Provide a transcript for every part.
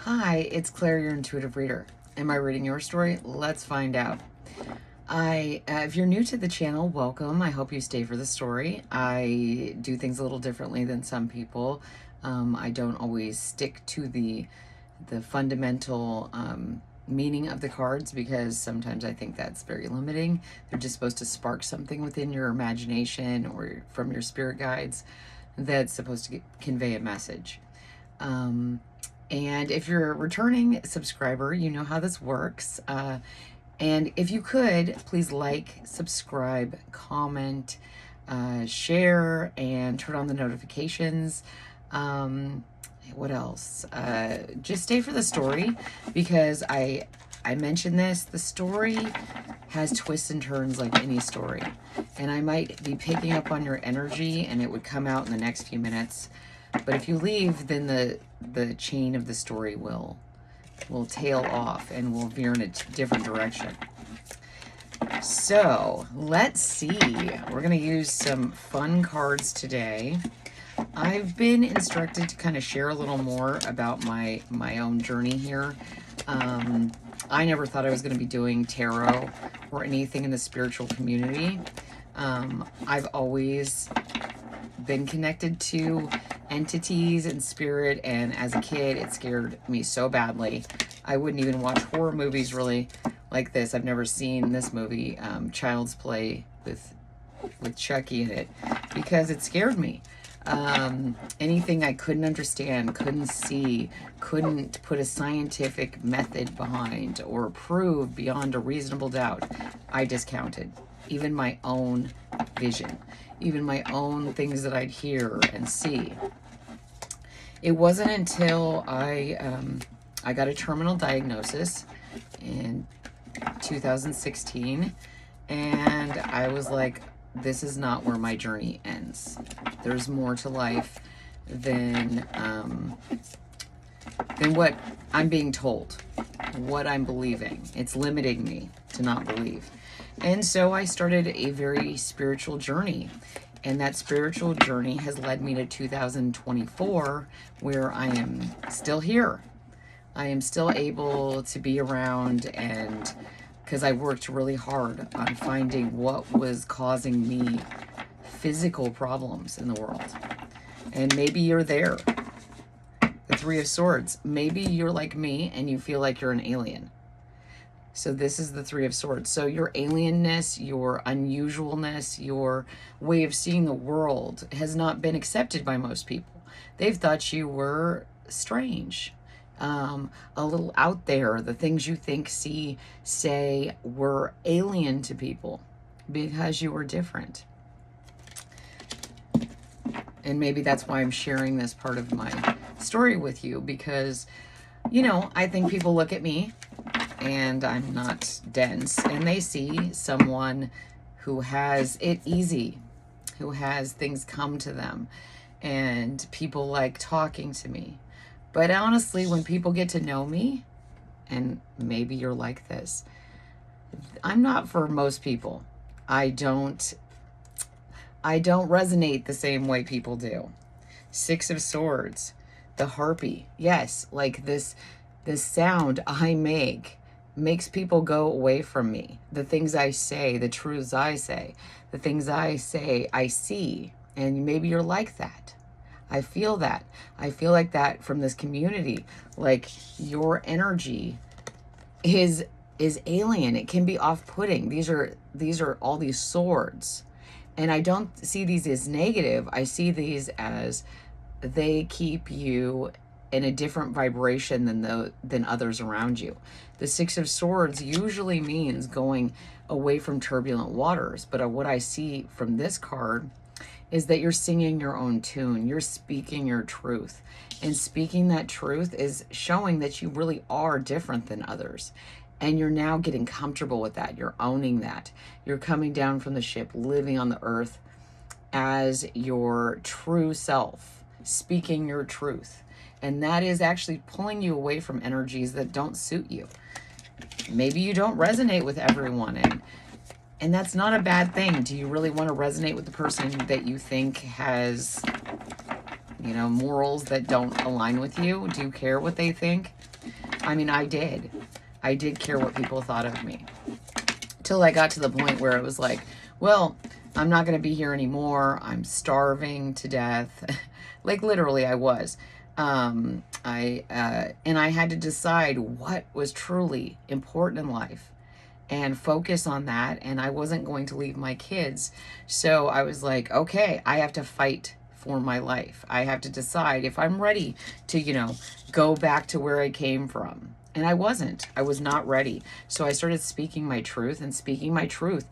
Hi, it's Claire, your intuitive reader. Am I reading your story? Let's find out. If you're new to the channel, welcome. I hope you stay for the story. I do things a little differently than some people. I don't always stick to the fundamental meaning of the cards because sometimes I think that's very limiting. They're just supposed to spark something within your imagination or from your spirit guides that's supposed to convey a message. And if you're a returning subscriber, you know how this works. And if you could, please like, subscribe, comment, share, and turn on the notifications. What else? Just stay for the story because I mentioned this. The story has twists and turns like any story. And I might be picking up on your energy and it would come out in the next few minutes. But if you leave, then the chain of the story will tail off and will veer in a different direction. So let's see. We're going to use some fun cards today. I've been instructed to kind of share a little more about my own journey here. I never thought I was going to be doing tarot or anything in the spiritual community. I've always been connected to entities and spirit, and as a kid it scared me so badly I wouldn't even watch horror movies really like this. I've never seen this movie, Child's Play with Chucky in it, because it scared me. Anything I couldn't understand, couldn't see, couldn't put a scientific method behind or prove beyond a reasonable doubt, I discounted. Even my own vision, even my own things that I'd hear and see. It wasn't until I got a terminal diagnosis in 2016, and I was like, this is not where my journey ends. There's more to life than what I'm being told, what I'm believing. It's limiting me to not believe. And so I started a very spiritual journey. And that spiritual journey has led me to 2024, where I am still here. I am still able to be around, and because I worked really hard on finding what was causing me physical problems in the world. And maybe you're there. The Three of Swords. Maybe you're like me and you feel like you're an alien. So this is the Three of Swords. So your alienness, your unusualness, your way of seeing the world has not been accepted by most people. They've thought you were strange, a little out there. The things you think, see, say were alien to people because you were different. And maybe that's why I'm sharing this part of my story with you, because, you know, I think people look at me and I'm not dense, and they see someone who has it easy, who has things come to them, and people like talking to me. But honestly, when people get to know me, and maybe you're like this, I'm not for most people. I don't resonate the same way people do. Six of Swords, the harpy. Yes, like this sound I make makes people go away from me. The things I say, the truths I say, the things I say, I see. And maybe you're like that. I feel that. I feel like that from this community. Like your energy is alien. It can be off-putting. These are all these swords. And I don't see these as negative. I see these as they keep you in a different vibration than others around you. The Six of Swords usually means going away from turbulent waters. But what I see from this card is that you're singing your own tune. You're speaking your truth. And speaking that truth is showing that you really are different than others. And you're now getting comfortable with that. You're owning that. You're coming down from the ship, living on the earth as your true self, speaking your truth. And that is actually pulling you away from energies that don't suit you. Maybe you don't resonate with everyone, and that's not a bad thing. Do you really want to resonate with the person that you think has, you know, morals that don't align with you? Do you care what they think? I mean, I did. I did care what people thought of me. Till I got to the point where it was like, well, I'm not going to be here anymore. I'm starving to death. Like literally I was. And I had to decide what was truly important in life and focus on that. And I wasn't going to leave my kids. So I was like, okay, I have to fight for my life. I have to decide if I'm ready to, go back to where I came from. And I wasn't. I was not ready. So I started speaking my truth, and speaking my truth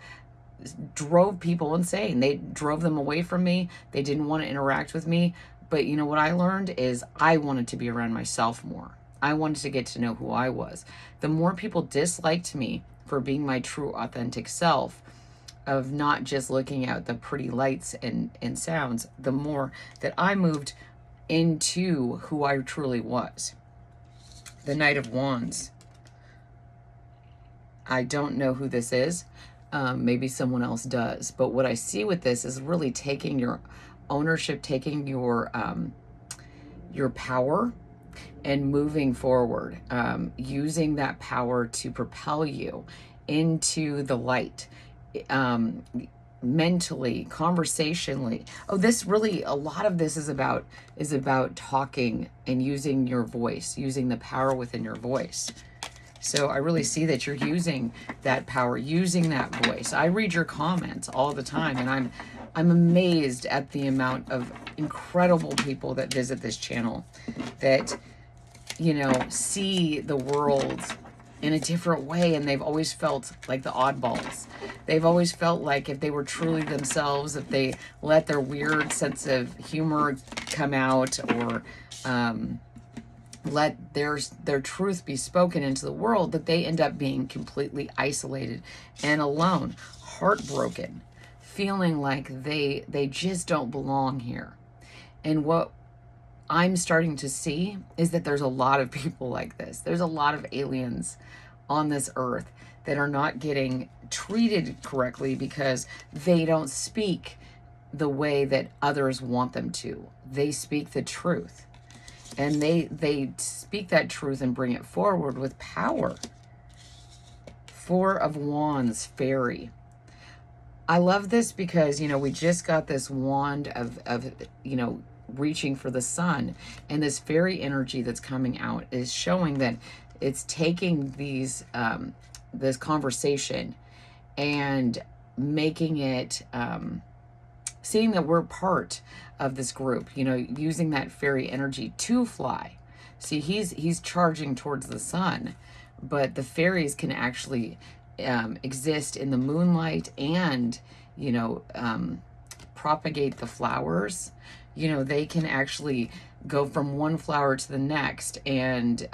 drove people insane. They drove them away from me. They didn't want to interact with me. But you know what I learned is I wanted to be around myself more. I wanted to get to know who I was. The more people disliked me for being my true authentic self, of not just looking at the pretty lights and sounds, the more that I moved into who I truly was. The Knight of Wands. I don't know who this is. Maybe someone else does. But what I see with this is really taking your ownership, taking your power and moving forward, using that power to propel you into the light, mentally, conversationally. Oh, this really, a lot of this is about talking and using your voice, using the power within your voice. So I really see that you're using that power, using that voice. I read your comments all the time, and I'm amazed at the amount of incredible people that visit this channel that, see the world in a different way, and they've always felt like the oddballs. They've always felt like if they were truly themselves, if they let their weird sense of humor come out, or let their truth be spoken into the world, that they end up being completely isolated and alone, heartbroken, feeling like they just don't belong here. And what I'm starting to see is that there's a lot of people like this. There's a lot of aliens on this earth that are not getting treated correctly because they don't speak the way that others want them to. They speak the truth. And they speak that truth and bring it forward with power. Four of Wands, fairy. I love this because, we just got this wand of reaching for the sun, and this fairy energy that's coming out is showing that it's taking this conversation and making it, seeing that we're part of this group, using that fairy energy to fly. See, he's charging towards the sun, but the fairies can actually exist in the moonlight and, propagate the flowers. They can actually go from one flower to the next and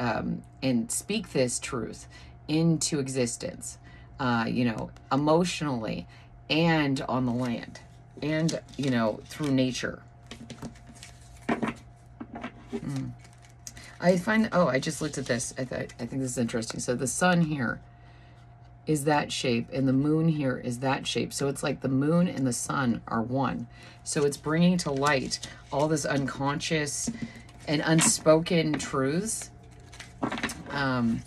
speak this truth into existence, emotionally and on the land and, through nature. I find, I just looked at this. I think this is interesting. So the sun here is that shape, and the moon here is that shape. So it's like the moon and the sun are one. So it's bringing to light all this unconscious and unspoken truths. And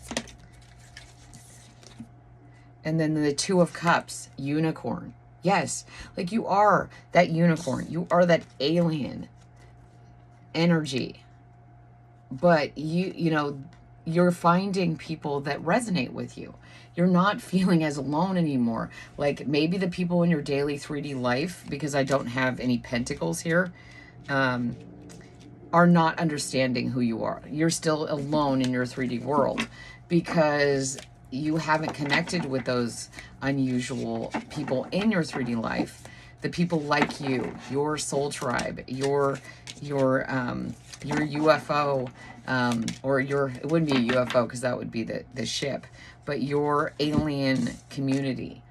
then the Two of Cups, unicorn. Yes, like you are that unicorn. You are that alien energy. But you're finding people that resonate with you. You're not feeling as alone anymore. Like maybe the people in your daily 3D life, because I don't have any pentacles here, are not understanding who you are. You're still alone in your 3D world because you haven't connected with those unusual people in your 3D life. The people like you, your soul tribe, your UFO, or it wouldn't be a UFO because that would be the ship, but your alien community,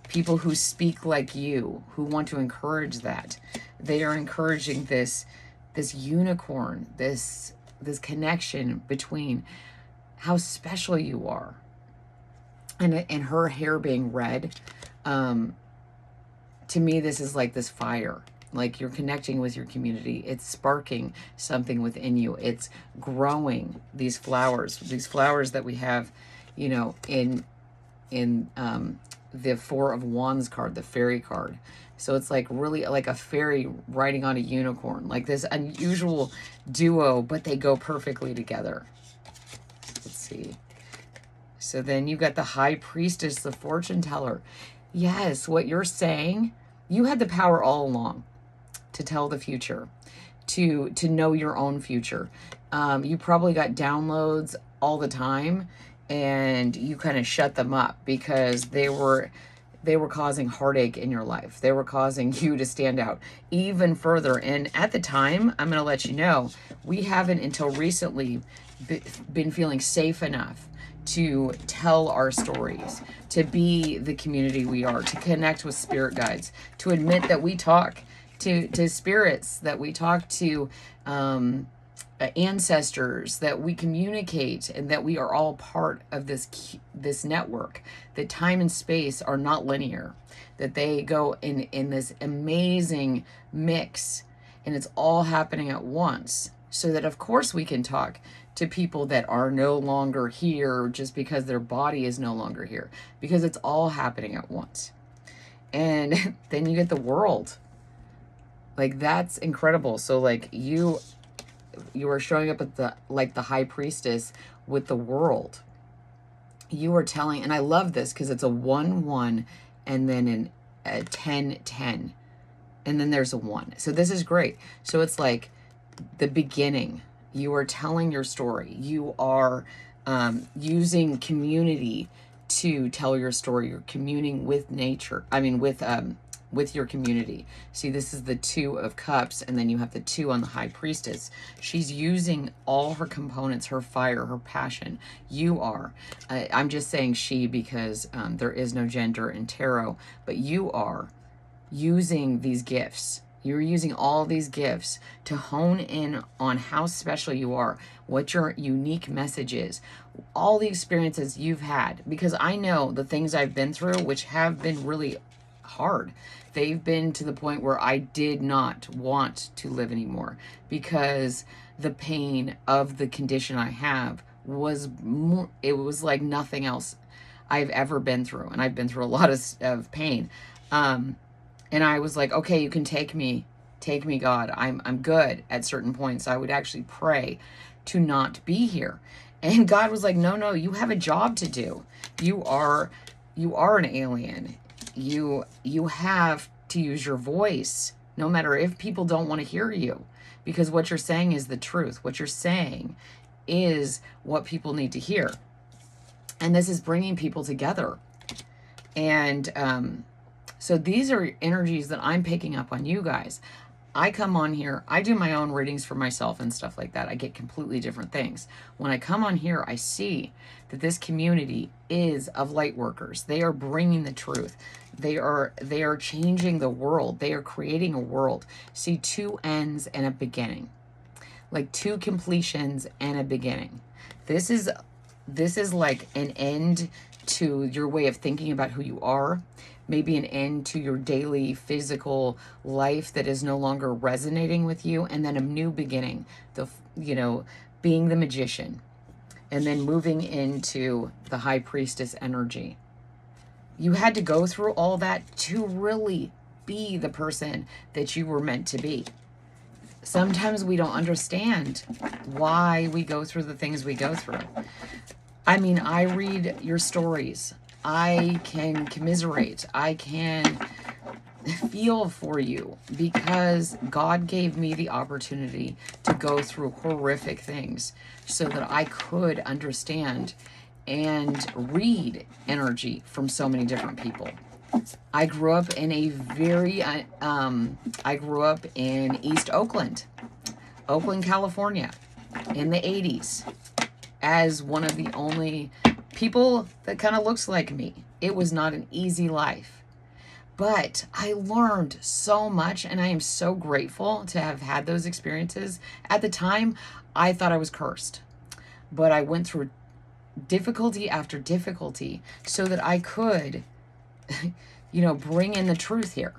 people who speak like you, who want to encourage that. They are encouraging this unicorn, this connection between how special you are, and her hair being red. To me, this is like this fire. Like you're connecting with your community. It's sparking something within you. It's growing these flowers that we have, you know, in the Four of Wands card, the fairy card. So it's like really like a fairy riding on a unicorn, like this unusual duo, but they go perfectly together. Let's see. So then you got the High Priestess, the fortune teller. Yes, what you're saying, you had the power all along to tell the future, to know your own future. You probably got downloads all the time, and you kind of shut them up because they were causing heartache in your life. They were causing you to stand out even further. And at the time, I'm going to let you know, we haven't until recently been feeling safe enough to tell our stories, to be the community we are, to connect with spirit guides, to admit that we talk to spirits, that we talk to ancestors, that we communicate, and that we are all part of this network, that time and space are not linear, that they go in this amazing mix, and it's all happening at once, so that of course we can talk to people that are no longer here just because their body is no longer here, because it's all happening at once. And then you get the world. Like, that's incredible. So like you are showing up at the High Priestess with the world. You are telling, and I love this because it's a 1-1 and then a 10-10, and then there's a 1. So this is great. So it's like the beginning. You are telling your story. You are using community to tell your story. You're communing with nature. I mean, with your community. See, this is the 2 of Cups, and then you have the 2 on the High Priestess. She's using all her components, her fire, her passion. You are. I'm just saying she because there is no gender in tarot, but you are using these gifts. You're using all these gifts to hone in on how special you are, what your unique message is, all the experiences you've had. Because I know the things I've been through, which have been really hard. They've been to the point where I did not want to live anymore because the pain of the condition I have was more, it was like nothing else I've ever been through. And I've been through a lot of pain. And I was like, okay, you can take me, God. I'm good at certain points. I would actually pray to not be here. And God was like, no, you have a job to do. You are an alien. You have to use your voice, no matter if people don't want to hear you, because what you're saying is the truth. What you're saying is what people need to hear. And this is bringing people together. And so these are energies that I'm picking up on you guys. I come on here, I do my own readings for myself and stuff like that. I get completely different things. When I come on here, I see that this community is of light workers. They are bringing the truth. They are changing the world. They are creating a world. See, 2 ends and a beginning. Like 2 completions and a beginning. This is like an end to your way of thinking about who you are. Maybe an end to your daily physical life that is no longer resonating with you, and then a new beginning, being the magician, and then moving into the High Priestess energy. You had to go through all that to really be the person that you were meant to be. Sometimes we don't understand why we go through the things we go through. I mean, I read your stories. I can commiserate. I can feel for you because God gave me the opportunity to go through horrific things so that I could understand and read energy from so many different people. I grew up in I grew up in East Oakland, California, in the 80s, as one of the only people that kind of looks like me. It was not an easy life, but I learned so much, and I am so grateful to have had those experiences. At the time, I thought I was cursed, but I went through difficulty after difficulty so that I could, bring in the truth here.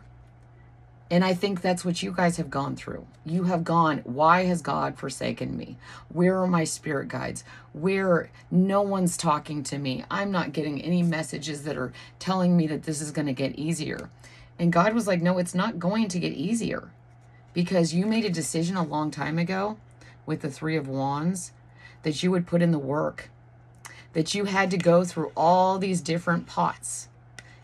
And I think that's what you guys have gone through. You have gone, why has God forsaken me? Where are my spirit guides? Where no one's talking to me? I'm not getting any messages that are telling me that this is going to get easier. And God was like, no, it's not going to get easier, because you made a decision a long time ago with the Three of Wands that you would put in the work, that you had to go through all these different pots.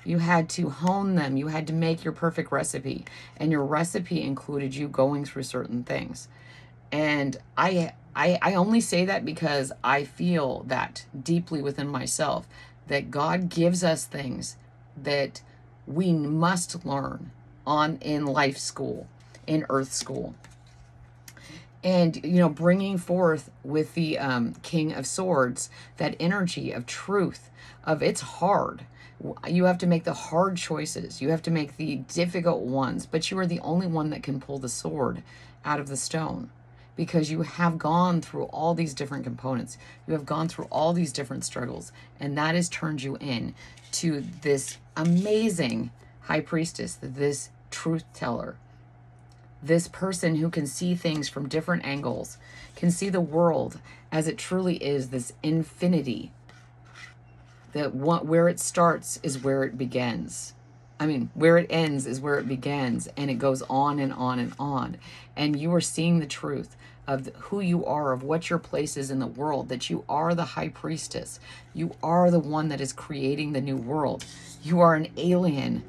You had to hone them. You had to make your perfect recipe. And your recipe included you going through certain things. And I only say that because I feel that deeply within myself, that God gives us things that we must learn in life school, in earth school. And, bringing forth with the King of Swords, that energy of truth, of it's hard. You have to make the hard choices. You have to make the difficult ones, but you are the only one that can pull the sword out of the stone, because you have gone through all these different components. You have gone through all these different struggles, and that has turned you in to this amazing high priestess, this truth teller, this person who can see things from different angles, can see the world as it truly is, this infinity, that where it starts is where it begins. I mean, where it ends is where it begins, and it goes on and on and on. And you are seeing the truth of who you are, of what your place is in the world, that you are the high priestess. You are the one that is creating the new world. You are an alien.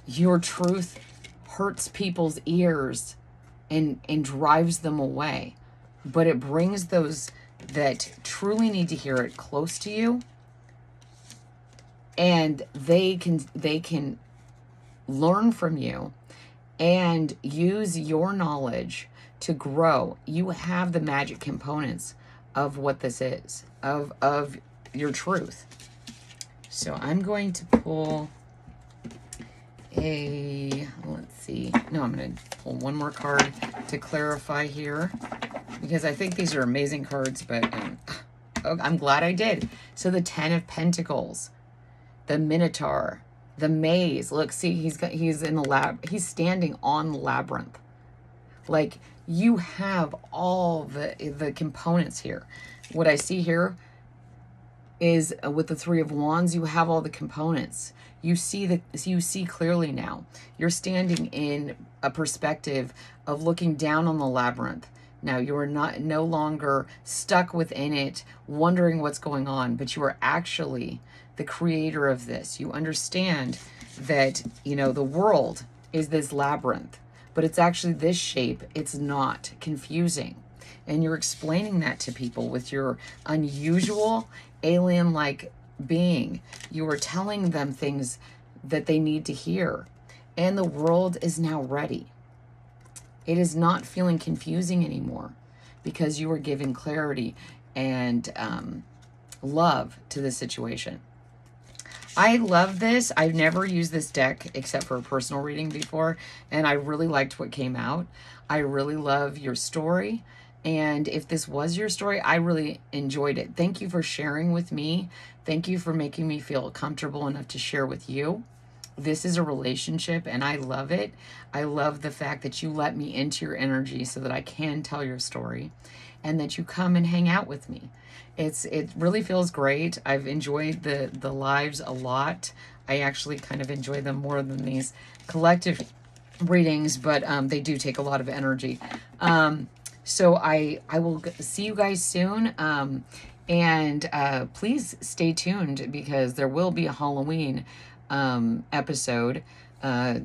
Your truth hurts people's ears and drives them away. But it brings those that truly need to hear it close to you, and they can learn from you and use your knowledge to grow. You have the magic components of what this is, of your truth. So I'm going to pull let's see. No, I'm going to pull one more card to clarify here, because I think these are amazing cards, but I'm glad I did. So the 10 of Pentacles, the Minotaur, the Maze. Look, see, he's in the he's standing on the labyrinth. Like, you have all the components here. What I see here is with the Three of Wands, you have all the components. You see clearly now. You're standing in a perspective of looking down on the labyrinth. Now you are no longer stuck within it, wondering what's going on, but you are actually the creator of this. You understand that, the world is this labyrinth, but it's actually this shape. It's not confusing. And you're explaining that to people with your unusual alien-like being. You are telling them things that they need to hear. And the world is now ready. It is not feeling confusing anymore, because you are giving clarity and love to the situation. I love this. I've never used this deck except for a personal reading before, and I really liked what came out. I really love your story. And if this was your story, I really enjoyed it. Thank you for sharing with me. Thank you for making me feel comfortable enough to share with you. This is a relationship, and I love it. I love the fact that you let me into your energy so that I can tell your story, and that you come and hang out with me. It really feels great. I've enjoyed the lives a lot. I actually kind of enjoy them more than these collective readings, but they do take a lot of energy. So I will see you guys soon. And please stay tuned, because there will be a Halloween episode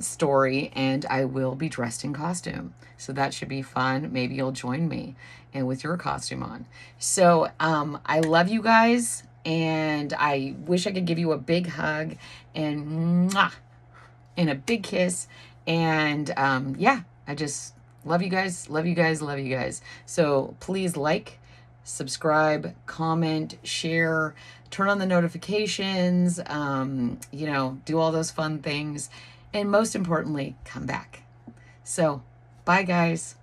story, and I will be dressed in costume. So that should be fun. Maybe you'll join me and with your costume on. So I love you guys, and I wish I could give you a big hug and mwah, and a big kiss. And yeah, I just love you guys, love you guys, love you guys. So please like, subscribe, comment, share, turn on the notifications, do all those fun things. And most importantly, come back. So bye, guys.